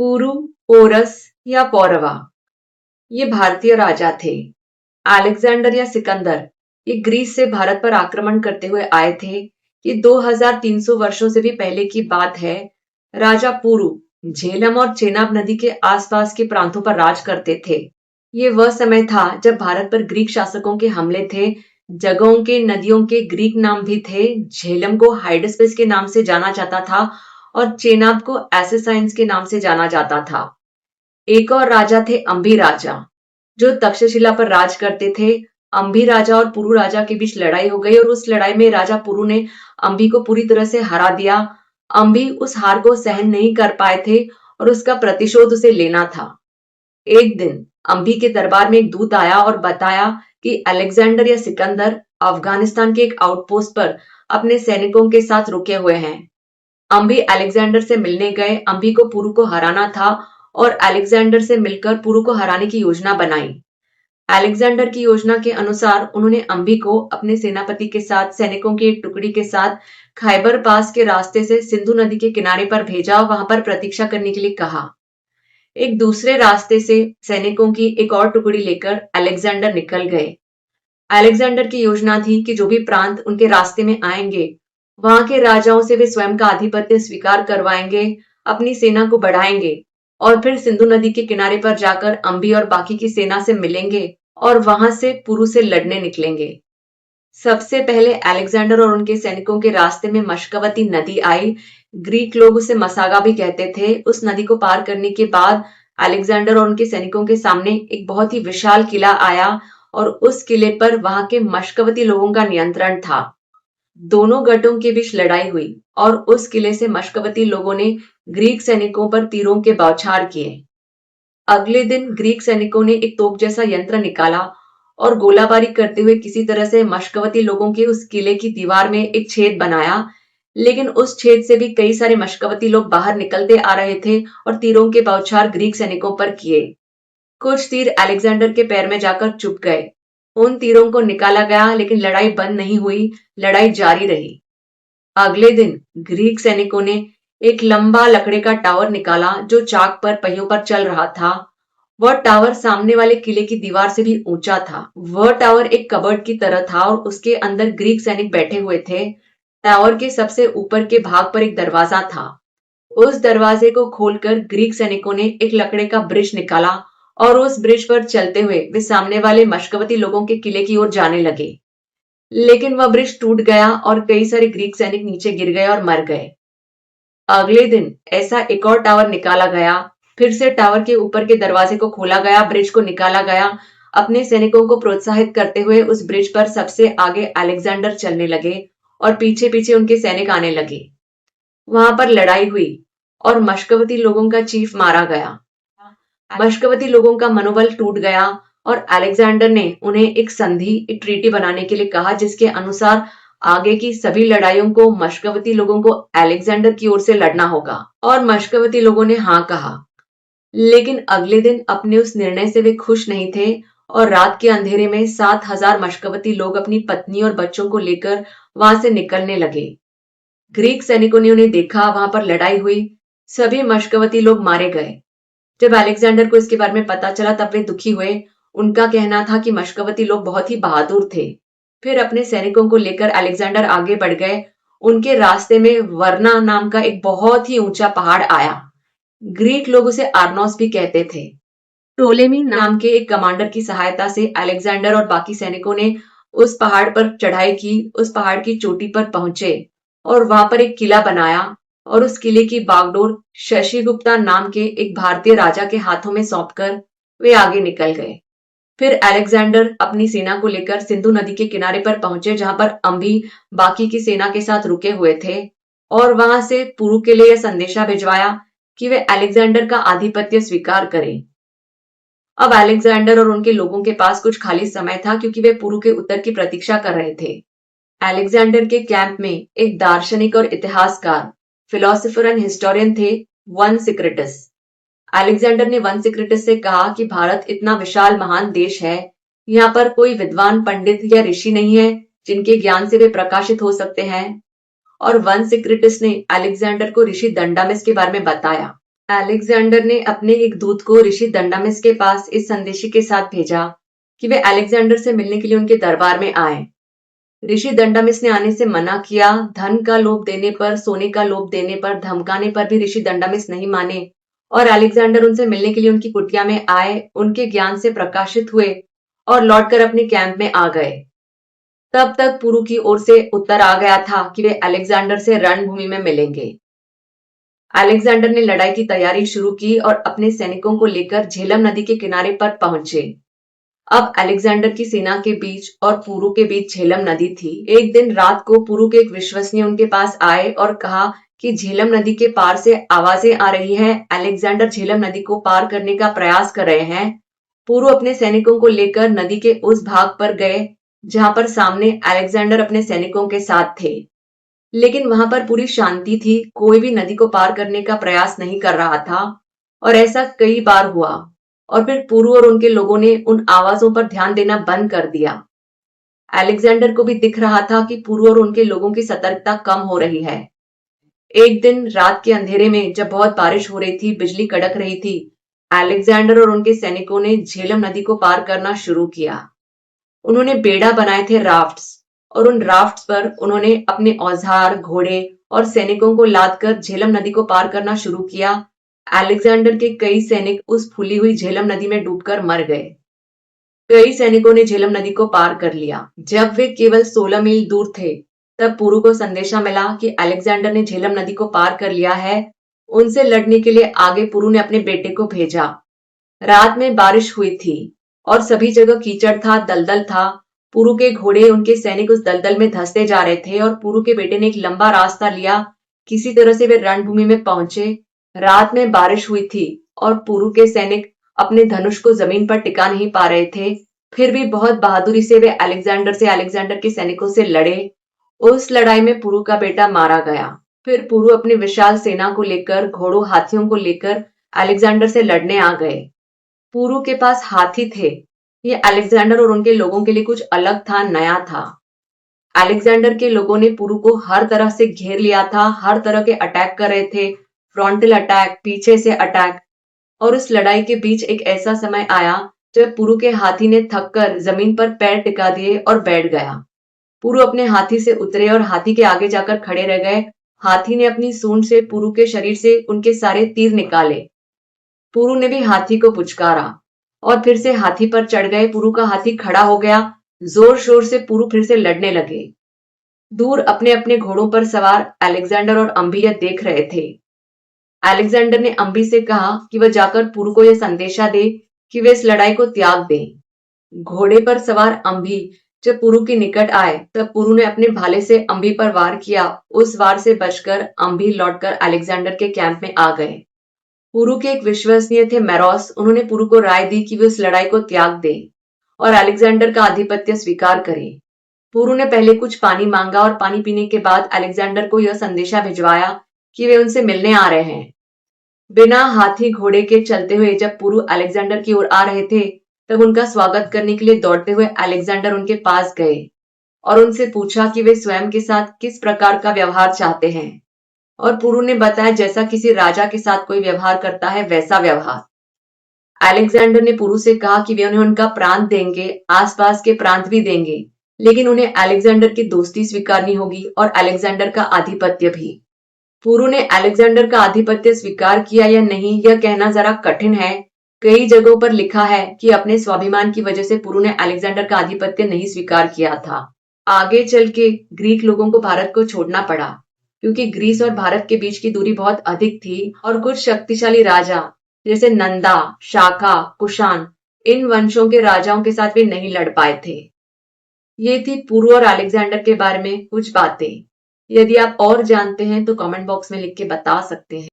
पुरु, porous या पौरवा ये भारतीय राजा थे। अलेक्जेंडर या सिकंदर ये ग्रीस से भारत पर आक्रमण करते हुए आए थे। ये 2300 वर्षों से भी पहले की बात है। राजा पुरु झेलम और चेनाब नदी के आसपास के प्रांतों पर राज करते थे। ये वह समय था जब भारत पर ग्रीक शासकों के हमले थे। जगहों के नदियों के ग्रीक नाम भी थे। झेलम को हाइडस्पेस के नाम से जाना जाता था और चेनाब को एसेसाइंस के नाम से जाना जाता था। एक और राजा थे अंभी राजा, जो तक्षशिला पर राज करते थे। अंभी राजा और पुरु राजा के बीच लड़ाई हो गई और उस लड़ाई में राजा पुरु ने अंभी को पूरी तरह से हरा दिया। अंभी उस हार को सहन नहीं कर पाए थे और उसका प्रतिशोध उसे लेना था। एक दिन अंभी के दरबार में एक दूत आया और बताया कि अलेक्जेंडर या सिकंदर अफगानिस्तान के एक आउटपोस्ट पर अपने सैनिकों के साथ रुके हुए हैं। अंभी अलेक्जेंडर से मिलने गए। अंभी को पुरु को हराना था और अलेक्जेंडर से मिलकर पुरु को हराने की योजना बनाई। अलेक्जेंडर की योजना के अनुसार उन्होंने अंभी को अपने सेनापति के साथ सैनिकों की एक टुकड़ी के साथ खैबर पास के रास्ते से सिंधु नदी के किनारे पर भेजा और वहां पर प्रतीक्षा करने के लिए कहा। एक दूसरे रास्ते से सैनिकों की एक और टुकड़ी लेकर अलेक्जेंडर निकल गए। अलेक्जेंडर की योजना थी कि जो भी प्रांत उनके रास्ते में आएंगे, वहां के राजाओं से वे स्वयं का आधिपत्य स्वीकार करवाएंगे, अपनी सेना को बढ़ाएंगे और फिर सिंधु नदी के किनारे पर जाकर अंभी और बाकी की सेना से मिलेंगे और वहां से पुरु से लड़ने निकलेंगे। सबसे पहले अलेक्जेंडर और उनके सैनिकों के रास्ते में मशकवती नदी आई। ग्रीक लोग उसे मसागा भी कहते थे। उस नदी को पार करने के बाद अलेक्जेंडर और उनके सैनिकों के सामने एक बहुत ही विशाल किला आया और उस किले पर वहां के मशकवती लोगों का नियंत्रण था। दोनों गटों के बीच लड़ाई हुई और उस किले से मशकवती लोगों ने ग्रीक सैनिकों पर तीरों के बौछार किए। अगले दिन ग्रीक सैनिकों ने एक तोप जैसा यंत्र निकाला और गोलाबारी करते हुए किसी तरह से मशकवती लोगों के उस किले की दीवार में एक छेद बनाया। लेकिन उस छेद से भी कई सारे मशकवती लोग बाहर निकलते आ रहे थे और तीरों के बौछार ग्रीक सैनिकों पर किए। कुछ तीर अलेक्जेंडर के पैर में जाकर चुभ गए। उन तीरों को निकाला गया लेकिन लड़ाई बंद नहीं हुई। लड़ाई जारी रही। अगले दिन ग्रीक सैनिकों ने एक लंबा लकड़े का टावर निकाला जो चाक पर पहियों पर चल रहा था। वह टावर सामने वाले किले की दीवार से भी ऊंचा था। वह टावर एक कबर्ड की तरह था और उसके अंदर ग्रीक सैनिक बैठे हुए थे। टावर के सबसे ऊपर के भाग पर एक दरवाजा था। उस दरवाजे को खोलकर ग्रीक सैनिकों ने एक लकड़े का ब्रिज निकाला और उस ब्रिज पर चलते हुए वे सामने वाले मशकवती लोगों के किले की ओर जाने लगे। लेकिन वह ब्रिज टूट गया और कई सारे ग्रीक सैनिक नीचे गिर गए और मर गए। अगले दिन ऐसा एक और टावर निकाला गया। फिर से टावर के ऊपर के दरवाजे को खोला गया, ब्रिज को निकाला गया। अपने सैनिकों को प्रोत्साहित करते हुए उस ब्रिज पर सबसे आगे अलेक्जेंडर चलने लगे और पीछे पीछे उनके सैनिक आने लगे। वहां पर लड़ाई हुई और मशकवती लोगों का चीफ मारा गया। मशकवती लोगों का मनोबल टूट गया और अलेक्जेंडर ने उन्हें एक संधि, एक ट्रीटी बनाने के लिए कहा जिसके अनुसार आगे की सभी लड़ाइयों को मशकवती लोगों को अलेक्जेंडर की ओर से लड़ना होगा। और मशकवती लोगों ने हाँ कहा। लेकिन अगले दिन अपने उस निर्णय से वे खुश नहीं थे और रात के अंधेरे में 7000 मशकवती लोग अपनी पत्नी और बच्चों को लेकर वहां से निकलने लगे। ग्रीक सैनिकों ने उन्हें देखा। वहां पर लड़ाई हुई। सभी मशकवती लोग मारे गए। जब अलेक्जेंडर को इसके बारे में पता चला तब वे दुखी हुए। उनका कहना था कि मशकवती लोग बहुत ही बहादुर थे। फिर अपने सैनिकों को लेकर अलेक्जेंडर आगे बढ़ गए। उनके रास्ते में वर्ना नाम का एक बहुत ही ऊंचा पहाड़ आया। ग्रीक लोग उसे आर्नोस भी कहते थे। टोलेमी नाम के एक कमांडर की सहायता से अलेक्जेंडर और बाकी सैनिकों ने उस पहाड़ पर चढ़ाई की। उस पहाड़ की चोटी पर पहुंचे और वहां पर एक किला बनाया और उस किले की बागडोर शशिगुप्ता नाम के एक भारतीय राजा के हाथों में सौंपकर वे आगे निकल गए। फिर अलेक्जेंडर अपनी सेना को लेकर सिंधु नदी के किनारे पर पहुंचे जहां पर अंभी बाकी की सेना के साथ रुके हुए थे और वहां से पुरु के लिए यह संदेशा भिजवाया कि वे अलेक्जेंडर का आधिपत्य स्वीकार करें। अब अलेक्जेंडर और उनके लोगों के पास कुछ खाली समय था क्योंकि वे पुरु के उत्तर की प्रतीक्षा कर रहे थे। अलेक्जेंडर के कैंप में एक दार्शनिक और इतिहासकार, फिलोसोफर एंड हिस्टोरियन थे, वन सिक्रेटस। अलेक्जेंडर ने वन सिक्रेटस से कहा कि भारत इतना विशाल महान देश है, यहाँ पर कोई विद्वान पंडित या ऋषि नहीं है जिनके ज्ञान से वे प्रकाशित हो सकते हैं। और वन सिक्रेटस ने अलेक्जेंडर को ऋषि दंडामिस के बारे में बताया। अलेक्जेंडर ने अपने एक दूत को ऋषि दंडामिस के पास इस संदेश के साथ भेजा कि वे अलेक्जेंडर से मिलने के लिए उनके दरबार में आए। ऋषि दंडामिस ने आने से मना किया। धन का लोभ देने पर, सोने का लोभ देने पर, धमकाने पर भी ऋषि दंडामिस नहीं माने और अलेक्जेंडर उनसे मिलने के लिए उनकी कुटिया में आए, उनके ज्ञान से प्रकाशित हुए और लौटकर अपने कैंप में आ गए। तब तक पुरु की ओर से उत्तर आ गया था कि वे अलेक्जेंडर से रणभूमि में मिलेंगे। अलेक्जेंडर ने लड़ाई की तैयारी शुरू की और अपने सैनिकों को लेकर झेलम नदी के किनारे पर पहुंचे। अब अलेक्जेंडर की सेना के बीच और पुरु के बीच झेलम नदी थी। एक दिन रात को पुरु के एक विश्वसनीय उनके पास आए और कहा कि झेलम नदी के पार से आवाजें आ रही हैं। अलेक्जेंडर झेलम नदी को पार करने का प्रयास कर रहे हैं। पुरु अपने सैनिकों को लेकर नदी के उस भाग पर गए जहां पर सामने अलेक्जेंडर अपने सैनिकों के साथ थे, लेकिन वहां पर पूरी शांति थी। कोई भी नदी को पार करने का प्रयास नहीं कर रहा था और ऐसा कई बार हुआ और फिर पुरु और उनके लोगों ने उन आवाजों पर ध्यान देना बंद कर दिया। अलेक्जेंडर को भी दिख रहा था कि पुरु और उनके लोगों की सतर्कता कम हो रही है। एक दिन रात के अंधेरे में जब बहुत बारिश हो रही थी, बिजली कड़क रही थी, अलेक्जेंडर और उनके सैनिकों ने झेलम नदी को पार करना शुरू किया। उन्होंने बेड़ा बनाए थे, राफ्ट्स, और उन राफ्ट्स पर उन्होंने अपने औजार, घोड़े और सैनिकों को लादकर झेलम नदी को पार करना शुरू किया। अलेक्जेंडर के कई सैनिक उस फूली हुई झेलम नदी में डूबकर मर गए। कई सैनिकों ने झेलम नदी को पार कर लिया। जब वे केवल 16 मील दूर थे, तब पुरु को संदेशा मिला कि अलेक्जेंडर ने झेलम नदी को पार कर लिया है। उनसे लड़ने के लिए आगे पुरु ने अपने बेटे को भेजा। रात में बारिश हुई थी और सभी जगह कीचड़ था, दलदल था। पुरु के घोड़े, उनके सैनिक उस दलदल में धंसते जा रहे थे और पुरु के बेटे ने एक लंबा रास्ता लिया। किसी तरह से वे रणभूमि में पहुंचे। रात में बारिश हुई थी और पुरु के सैनिक अपने धनुष को जमीन पर टिका नहीं पा रहे थे। फिर भी बहुत बहादुरी से वे अलेक्जेंडर के सैनिकों से लड़े। उस लड़ाई में पुरु का बेटा मारा गया। फिर पुरु अपनी विशाल सेना को लेकर, घोड़ों, हाथियों को लेकर अलेक्जेंडर से लड़ने आ गए। पुरु के पास हाथी थे। ये अलेक्जेंडर और उनके लोगों के लिए कुछ अलग था, नया था। अलेक्जेंडर के लोगों ने पुरु को हर तरह से घेर लिया था, हर तरह के अटैक कर रहे थे, फ्रंटल अटैक, पीछे से अटैक। और उस लड़ाई के बीच एक ऐसा समय आया जब पुरु के हाथी ने थककर जमीन पर पैर टिका दिए और बैठ गया। पुरु अपने हाथी से उतरे और हाथी के आगे जाकर खड़े रह गए। हाथी ने अपनी सूंड से पुरु के शरीर से उनके सारे तीर निकाले। पुरु ने भी हाथी को पुचकारा और फिर से हाथी पर चढ़ गए। पुरु का हाथी खड़ा हो गया। जोर शोर से पुरु फिर से लड़ने लगे। दूर अपने अपने घोड़ों पर सवार अलेक्जेंडर और अम्बी यह देख रहे थे। अलेक्जेंडर ने अम्बी से कहा कि वह जाकर पुरु को यह संदेशा दे कि वे इस लड़ाई को त्याग दें। घोड़े पर सवार अम्बी जब पुरु के निकट आए, तब पुरु ने अपने भाले से अम्बी पर वार किया। उस वार से बचकर अम्बी लौटकर अलेक्जेंडर के कैंप में आ गए। पुरु के एक विश्वसनीय थे, मैरोस। उन्होंने पुरु को राय दी कि वे उस लड़ाई को त्याग दे और अलेक्जेंडर का आधिपत्य स्वीकार करे। पुरु ने पहले कुछ पानी मांगा और पानी पीने के बाद अलेक्जेंडर को यह संदेशा भिजवाया कि वे उनसे मिलने आ रहे हैं। बिना हाथी घोड़े के चलते हुए जब पुरु अलेक्जेंडर की ओर आ रहे थे, तब उनका स्वागत करने के लिए दौड़ते हुए अलेक्जेंडर उनके पास गए और उनसे पूछा कि वे स्वयं के साथ किस प्रकार का व्यवहार चाहते हैं। और पुरु ने बताया जैसा किसी राजा के साथ कोई व्यवहार करता है, वैसा व्यवहार। अलेक्जेंडर ने पुरु से कहा कि वे उन्हें उनका प्रांत देंगे, आसपास के प्रांत भी देंगे, लेकिन उन्हें अलेक्जेंडर की दोस्ती स्वीकारनी होगी और अलेक्जेंडर का आधिपत्य भी। पुरु ने अलेक्जेंडर का आधिपत्य स्वीकार किया या नहीं, यह कहना जरा कठिन है। कई जगहों पर लिखा है कि अपने स्वाभिमान की वजह से पुरु ने अलेक्जेंडर का आधिपत्य नहीं स्वीकार किया था। आगे चल के ग्रीक लोगों को भारत को छोड़ना पड़ा, क्योंकि ग्रीस और भारत के बीच की दूरी बहुत अधिक थी और कुछ शक्तिशाली राजा जैसे नंदा, शाका, कुषाण, इन वंशों के राजाओं के साथ वे नहीं लड़ पाए थे। ये थी पुरु और अलेक्जेंडर के बारे में कुछ बातें। यदि आप और जानते हैं तो कमेंट बॉक्स में लिख के बता सकते हैं।